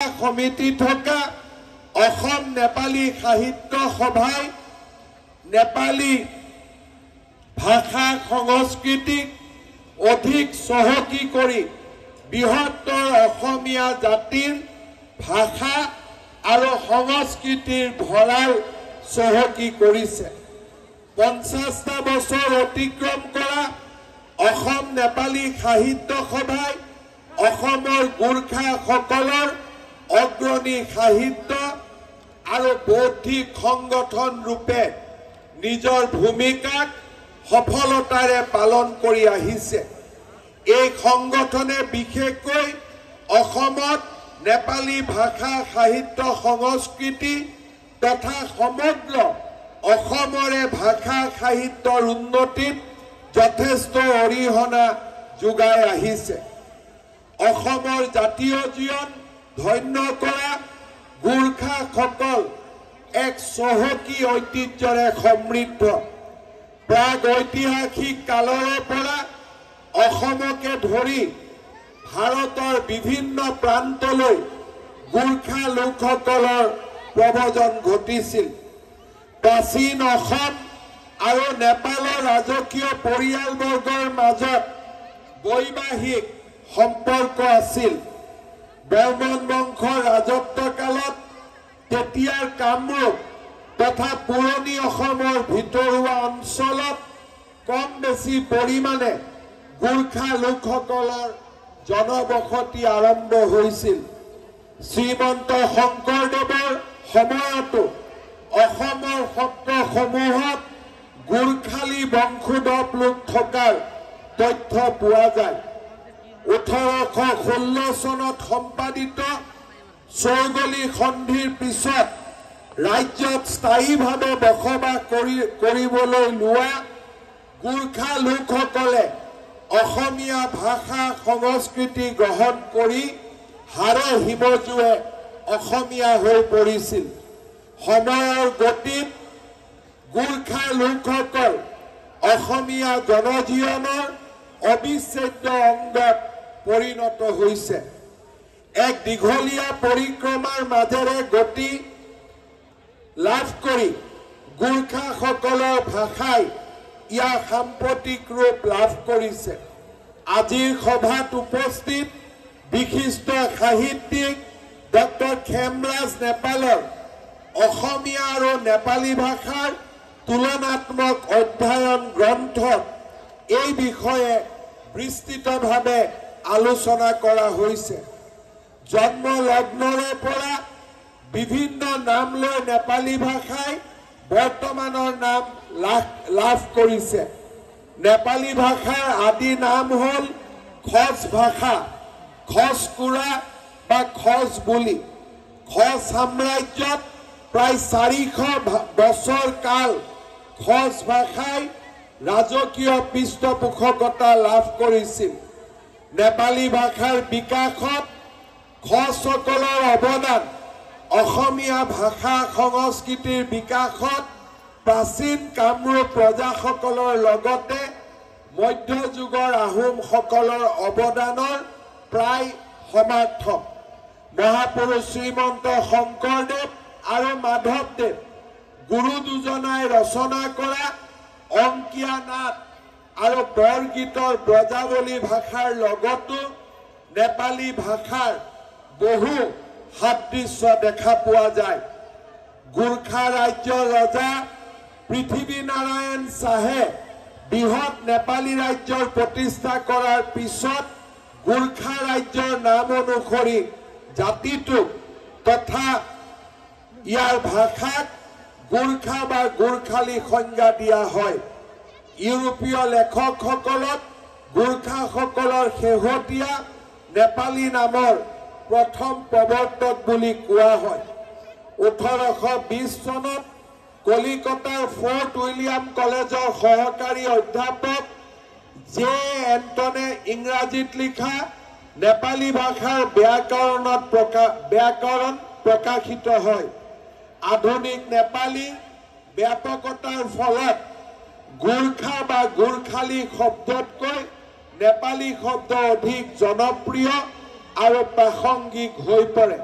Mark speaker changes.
Speaker 1: সমিতি থকা অসম নেপালী সাহিত্য সভাই নেপালী ভাষা সংস্কৃতিক অধিক চহকী কৰি বৃহত্তৰ অসমীয়া জাতিৰ ভাষা আৰু সংস্কৃতিৰ ভঁৰাল চহকী কৰিছে। 50টা বছৰ অতিক্ৰম কৰা অসম নেপালী সাহিত্য সভাই অসমৰ গোৰ্খা সকলৰ অগ্ৰণী সাহিত্য আৰু বৌদ্ধিক সংগঠন ৰূপে নিজৰ ভূমিকাক সফলতাৰে পালন কৰি আহিছে। এই সংগঠনে বিশেষকৈ অসমত নেপালী ভাষা সাহিত্য সংস্কৃতি তথা সমগ্ৰ অসমৰে ভাষা সাহিত্যৰ উন্নতিত যথেষ্ট অৰিহণা যোগাই আহিছে। অসমৰ জাতীয় জীৱন ধন্য কৰা গোৰ্খাসকল এক চহকী ঐতিহ্যৰে সমৃদ্ধ। প্ৰাগ ঐতিহাসিক কালৰে পৰা অসমকে ধৰি ভাৰতৰ বিভিন্ন প্ৰান্তলৈ গোৰ্খা লোকসকলৰ প্ৰব্ৰজন ঘটিছিল। প্ৰাচীন অসম আৰু নেপালৰ ৰাজকীয় পৰিয়ালবৰ্গৰ মাজত বৈবাহিক সম্পৰ্ক আছিল। বৰ্মন বংশৰ ৰাজত্বকালত তেতিয়াৰ কামৰূপ তথা পুৰণি অসমৰ ভিতৰুৱা অঞ্চলত কম বেছি পৰিমাণে গোৰ্খা লোকসকলৰ জনবসতি আৰম্ভ হৈছিল। শ্ৰীমন্ত শংকৰদেৱৰ সময়তো অসমৰ সত্ৰসমূহত গোৰ্খালী বংশোদ্ভৱ লোক থকাৰ তথ্য পোৱা যায়। 1816 চনত সম্পাদিত চৌগলি সন্ধিৰ পিছত ৰাজ্যত স্থায়ীভাৱে বসবাস কৰিবলৈ লোৱা গোৰ্খা লোকসকলে অসমীয়া ভাষা সংস্কৃতি গ্ৰহণ কৰি হাড়ে হিমজুৱে অসমীয়া হৈ পৰিছিল। সময়ৰ গতিত গোৰ্খা লোকসকল অসমীয়া জনজীৱনৰ অবিচ্ছেদ্য অংগত পৰিণত হৈছে। এক দীঘলীয়া পৰিক্ৰমাৰ মাজেৰে গতি লাভ কৰি গোৰ্খাসকলৰ ভাষাই ইয়াৰ সাম্প্ৰতিক ৰূপ লাভ কৰিছে। আজিৰ সভাত উপস্থিত বিশিষ্ট সাহিত্যিক ডক্টৰ খেমৰাজ নেপালৰ অসমীয়া আৰু নেপালী ভাষাৰ তুলনাত্মক অধ্যয়ন গ্ৰন্থত এই বিষয়ে বিস্তৃতভাৱে আলোচনা কৰা হৈছে। জন্ম লগ্নৰে পৰা বিভিন্ন নাম লৈ নেপালী ভাষাই বৰ্তমানৰ নাম লাভ কৰিছে। নেপালী ভাষাৰ আদি নাম হ'ল খচ ভাষা, খচকুৰা বা খচ বুলি। খচ সাম্ৰাজ্যত প্ৰায় 400 বছৰ কাল খচ ভাষাই ৰাজকীয় পৃষ্ঠপোষকতা লাভ কৰিছিল। নেপালী ভাষাৰ বিকাশত খচসকলৰ অৱদান অসমীয়া ভাষা সংস্কৃতিৰ বিকাশত প্ৰাচীন কামৰূপ প্ৰজাসকলৰ লগতে মধ্যযুগৰ আহোমসকলৰ অৱদানৰ প্ৰায় সমাৰ্থক। মহাপুৰুষ শ্ৰীমন্ত শংকৰদেৱ আৰু মাধৱদেৱ গুৰু দুজনাই ৰচনা কৰা অংকীয়া নাট আৰু বৰগীতৰ ব্ৰজাৱলী ভাষাৰ লগতো নেপালী ভাষাৰ বহু সাদৃশ্য দেখা পোৱা যায়। গোৰ্খা ৰাজ্যৰ ৰজা পৃথিৱীনাৰায়ণ শ্বাহে বৃহৎ নেপালী ৰাজ্যৰ প্ৰতিষ্ঠা কৰাৰ পিছত গোৰ্খা ৰাজ্যৰ নাম অনুসৰি জাতিটোক তথা ইয়াৰ ভাষাক গোৰ্খা বা গোৰ্খালী সংজ্ঞা দিয়া হয়। ইউৰোপীয় লেখকসকলক গোৰ্খাসকলৰ শেহতীয়া নেপালী নামৰ প্ৰথম প্ৰৱৰ্তক বুলি কোৱা হয়। 1820 চনত কলিকতাৰ ফৰ্ট উইলিয়াম কলেজৰ সহকাৰী অধ্যাপক জে এণ্টনে ইংৰাজীত লিখা নেপালী ভাষাৰ ব্যাকৰণ প্ৰকাশিত হয়। আধুনিক নেপালীৰ ব্যাপকতাৰ ফলত গোৰ্খা বা গোৰ্খালী শব্দতকৈ নেপালী শব্দ অধিক জনপ্ৰিয় আৰু প্ৰাসংগিক হৈ পৰে।